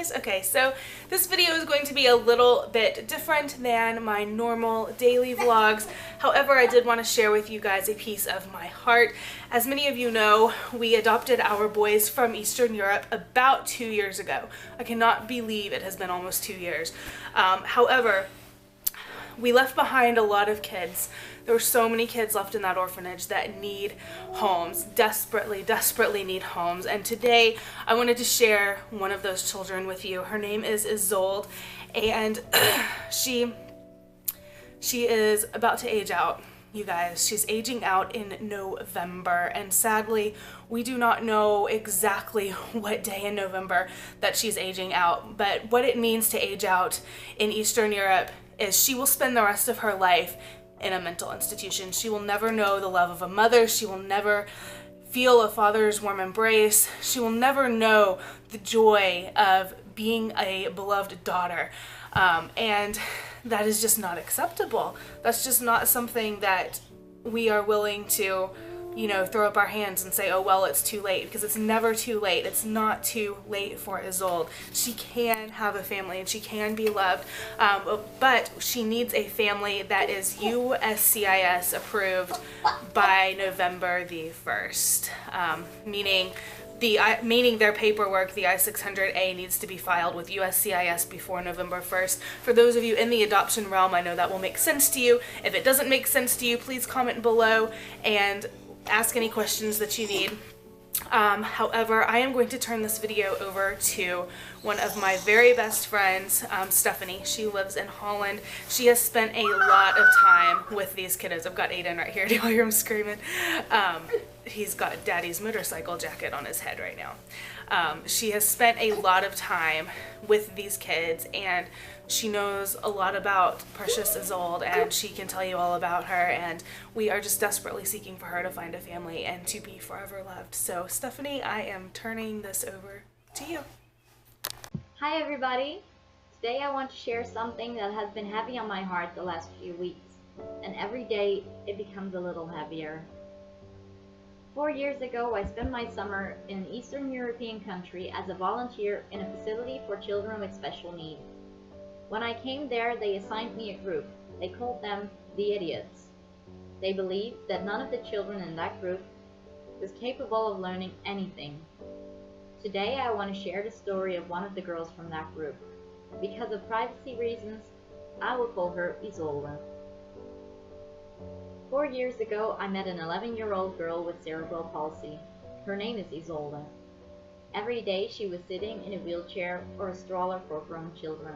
guys. Okay, so this video is going to be a little bit different than my normal daily vlogs. However, I did want to share with you guys a piece of my heart. As many of you know, we adopted our boys from Eastern Europe about 2 years ago. I cannot believe it has been almost 2 years. However, we left behind a lot of kids. There were so many kids left in that orphanage that need homes, desperately need homes. And today I wanted to share one of those children with you. Her name is Isolde, and she is about to age out, you guys. She's aging out in November, and sadly, we do not know exactly what day in November that she's aging out. But what it means to age out in Eastern Europe is she will spend the rest of her life in a mental institution. She will never know the love of a mother. She will never feel a father's warm embrace. She will never know the joy of being a beloved daughter. And that is just not acceptable. That's just not something that we are willing to, throw up our hands and say, oh, well, it's too late, because it's never too late. It's not too late for Isolde. She can have a family and she can be loved, but she needs a family that is USCIS approved by November the 1st, meaning their paperwork, the I-600A, needs to be filed with USCIS before November 1st. For those of you in the adoption realm, I know that will make sense to you. If it doesn't make sense to you, please comment below and ask any questions that you need. However, I am going to turn this video over to one of my very best friends, Stephanie. She lives in Holland. She has spent a lot of time with these kiddos. I've got Aiden right here. Do you hear him screaming? He's got Daddy's motorcycle jacket on his head right now. She has spent a lot of time with these kids, and she knows a lot about precious Isolde, and she can tell you all about her, and we are just desperately seeking for her to find a family and to be forever loved. So Stephanie, I am turning this over to you. Hi everybody! Today I want to share something that has been heavy on my heart the last few weeks, and every day it becomes a little heavier. 4 years ago, I spent my summer in an Eastern European country as a volunteer in a facility for children with special needs. When I came there, they assigned me a group. They called them the Idiots. They believed that none of the children in that group was capable of learning anything. Today, I want to share the story of one of the girls from that group. Because of privacy reasons, I will call her Isolde. 4 years ago, I met an 11-year-old girl with cerebral palsy. Her name is Isolde. Every day, she was sitting in a wheelchair or a stroller for grown children.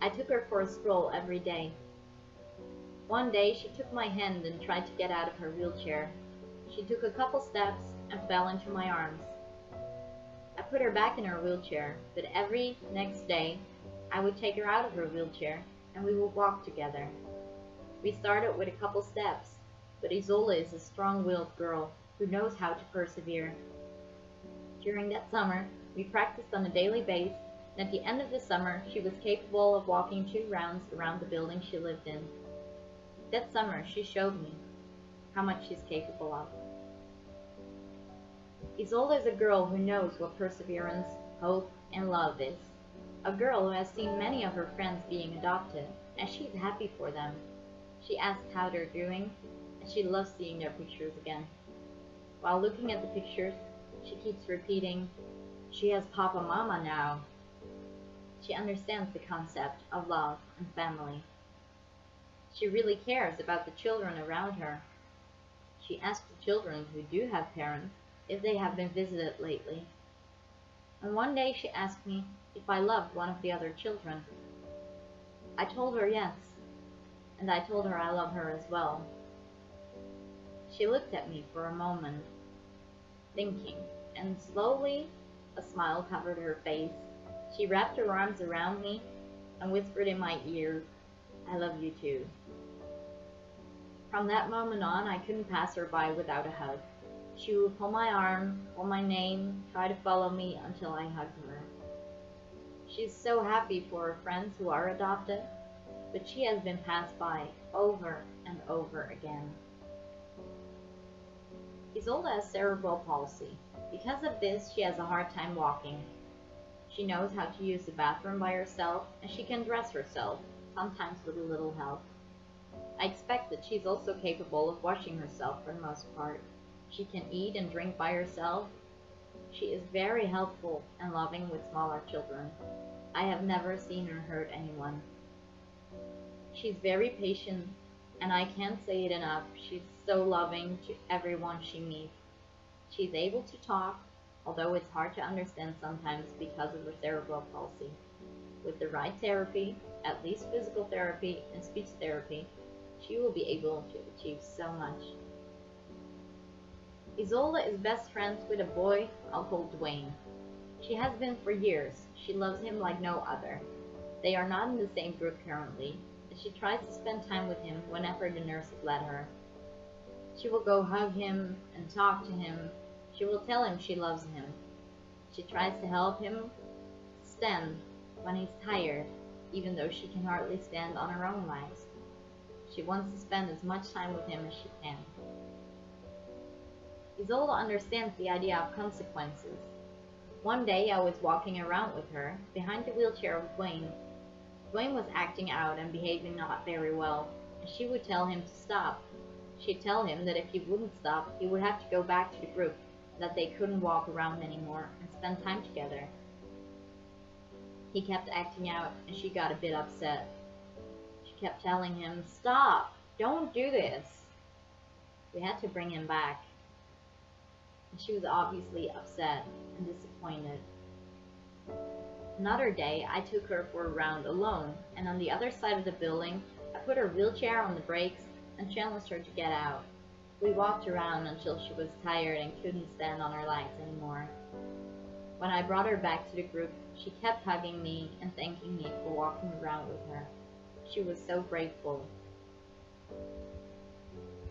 I took her for a stroll every day. One day, she took my hand and tried to get out of her wheelchair. She took a couple steps and fell into my arms. I put her back in her wheelchair, but every next day, I would take her out of her wheelchair and we would walk together. We started with a couple steps, but Isolde is a strong-willed girl who knows how to persevere. During that summer, we practiced on a daily basis, and at the end of the summer, she was capable of walking 2 rounds around the building she lived in. That summer, she showed me how much she's capable of. Isolde is a girl who knows what perseverance, hope, and love is. A girl who has seen many of her friends being adopted, and she's happy for them. She asks how they're doing, and she loves seeing their pictures again. While looking at the pictures, she keeps repeating, "She has Papa Mama now." She understands the concept of love and family. She really cares about the children around her. She asks the children who do have parents if they have been visited lately. And one day she asked me if I loved one of the other children. I told her yes, and I told her I love her as well. She looked at me for a moment, thinking, and slowly a smile covered her face. She wrapped her arms around me and whispered in my ear, "I love you too." From that moment on, I couldn't pass her by without a hug. She would pull my arm, call my name, try to follow me until I hugged her. She's so happy for her friends who are adopted, but she has been passed by over and over again. Isolde has cerebral palsy. Because of this, she has a hard time walking. She knows how to use the bathroom by herself, and she can dress herself, sometimes with a little help. I expect that she's also capable of washing herself for the most part. She can eat and drink by herself. She is very helpful and loving with smaller children. I have never seen her hurt anyone. She's very patient, and I can't say it enough. She's so loving to everyone she meets. She's able to talk, although it's hard to understand sometimes because of her cerebral palsy. With the right therapy, at least physical therapy and speech therapy, she will be able to achieve so much. Isolde is best friends with a boy I'll call Dwayne. She has been for years. She loves him like no other. They are not in the same group currently, and she tries to spend time with him whenever the nurses let her. She will go hug him and talk to him. She will tell him she loves him. She tries to help him stand when he's tired, even though she can hardly stand on her own legs. She wants to spend as much time with him as she can. Isolde understands the idea of consequences. One day I was walking around with her, behind the wheelchair of Dwayne. Dwayne was acting out and behaving not very well, and she would tell him to stop. She'd tell him that if he wouldn't stop, he would have to go back to the group, that they couldn't walk around anymore and spend time together. He kept acting out, and she got a bit upset. She kept telling him, "Stop! Don't do this!" We had to bring him back. And she was obviously upset and disappointed. Another day, I took her for a round alone, and on the other side of the building, I put her wheelchair on the brakes and challenged her to get out. We walked around until she was tired and couldn't stand on her legs anymore. When I brought her back to the group, she kept hugging me and thanking me for walking around with her. She was so grateful.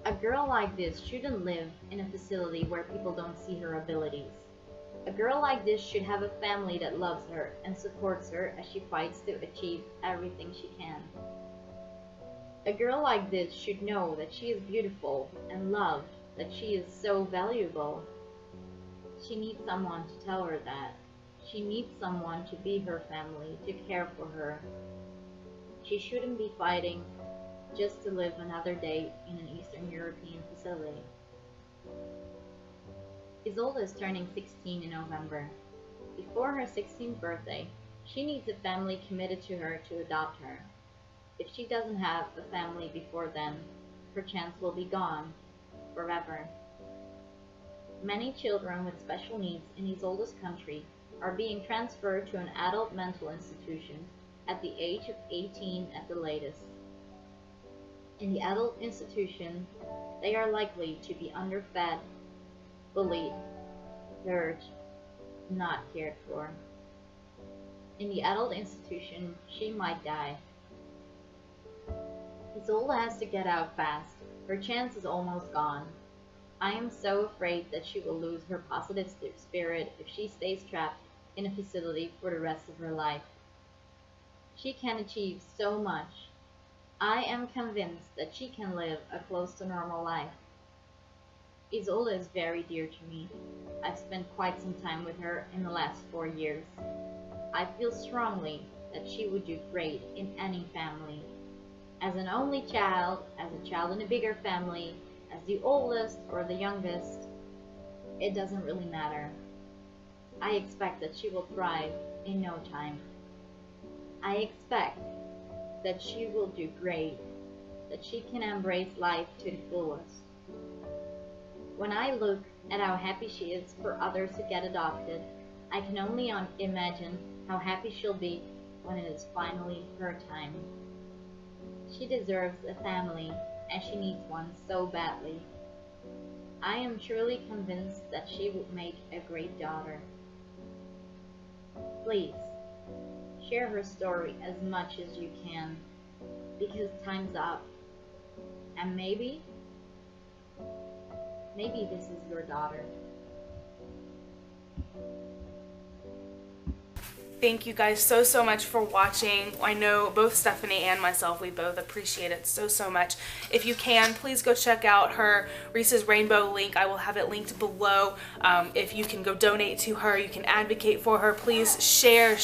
A girl like this shouldn't live in a facility where people don't see her abilities. A girl like this should have a family that loves her and supports her as she fights to achieve everything she can. A girl like this should know that she is beautiful and loved, that she is so valuable. She needs someone to tell her that. She needs someone to be her family, to care for her. She shouldn't be fighting just to live another day in an Eastern European facility. Isolde is turning 16 in November. Before her 16th birthday, she needs a family committed to her to adopt her. If she doesn't have a family before then, her chance will be gone forever. Many children with special needs in Isolde's country are being transferred to an adult mental institution at the age of 18 at the latest. In the adult institution, they are likely to be underfed, bullied, hurt, not cared for. In the adult institution, she might die. Isolde has to get out fast. Her chance is almost gone. I am so afraid that she will lose her positive spirit if she stays trapped in a facility for the rest of her life. She can achieve so much. I am convinced that she can live a close to normal life. Isolde is very dear to me. I've spent quite some time with her in the last 4 years. I feel strongly that she would do great in any family. As an only child, as a child in a bigger family, as the oldest or the youngest, it doesn't really matter. I expect that she will thrive in no time. I expect that she will do great, that she can embrace life to the fullest. When I look at how happy she is for others to get adopted, I can only imagine how happy she'll be when it is finally her time. She deserves a family, and she needs one so badly. I am truly convinced that she would make a great daughter. Please, share her story as much as you can, because time's up. And maybe this is your daughter. Thank you guys so much for watching. I know both Stephanie and myself, we both appreciate it so much. If you can, please go check out her Reese's Rainbow link. I will have it linked below. If you can go donate to her, you can advocate for her. Please share,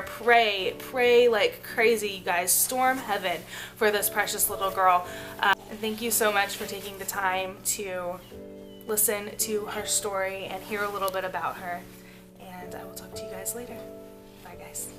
pray like crazy, you guys. Storm heaven for this precious little girl. And thank you so much for taking the time to listen to her story and hear a little bit about her. And I will talk to you guys later. Bye, guys.